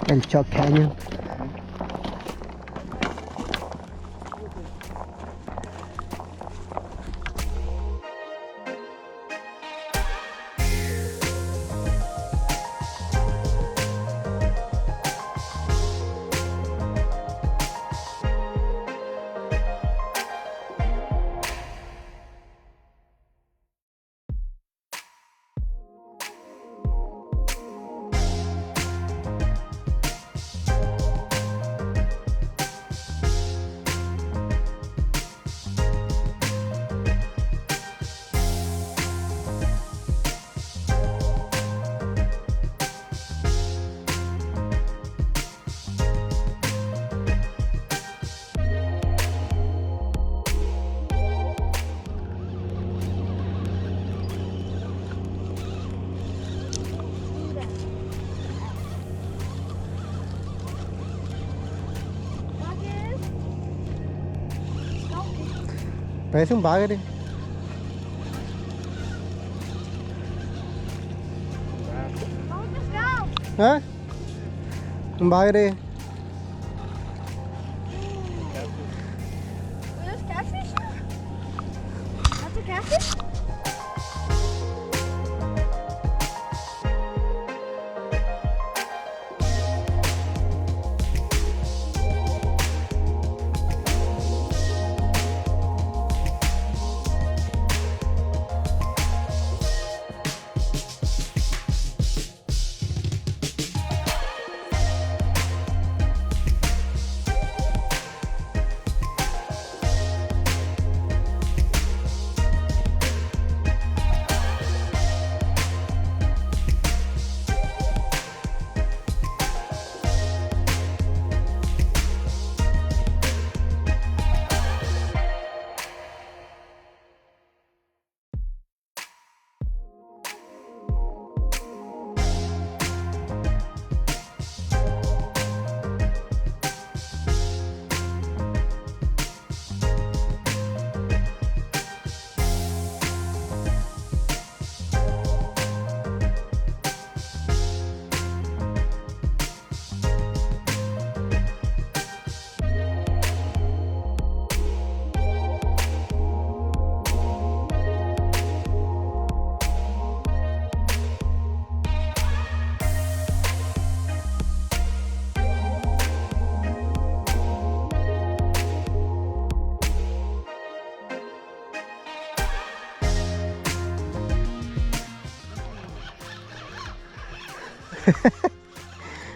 El Chalk Canyon. Parece un bagre. ¿Eh? Un bagre. Were those catfish? That's a catfish?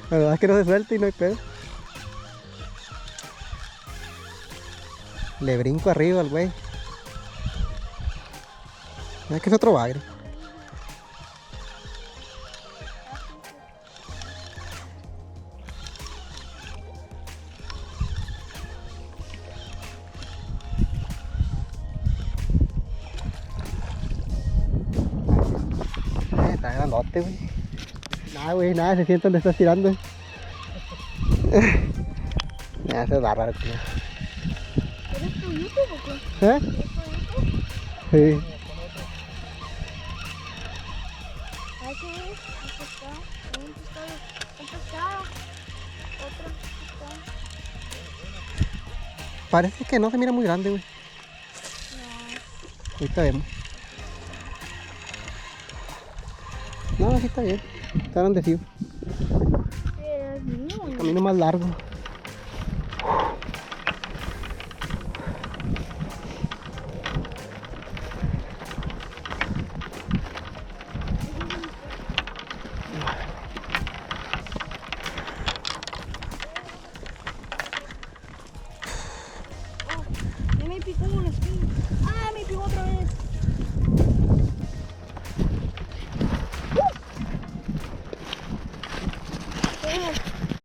La verdad es que no se suelta y no hay pedo. Le brinco arriba al güey. Es que es otro bagre. Está grandote, güey. Nada, güey, nada, se siente donde estás tirando. Nada, eso es bárbaro, tío. ¿Eres tu YouTube o qué? ¿Eh? ¿Eres tu YouTube? Sí. Ay, ¿qué es? Un pescado. Un pescado. Un pescado. Otro pescado. Parece que no se mira muy grande, güey. No. Ahorita vemos. No, sí está bien. Está grandecido. Pero es mío. El camino más largo. Ya me picó una espina.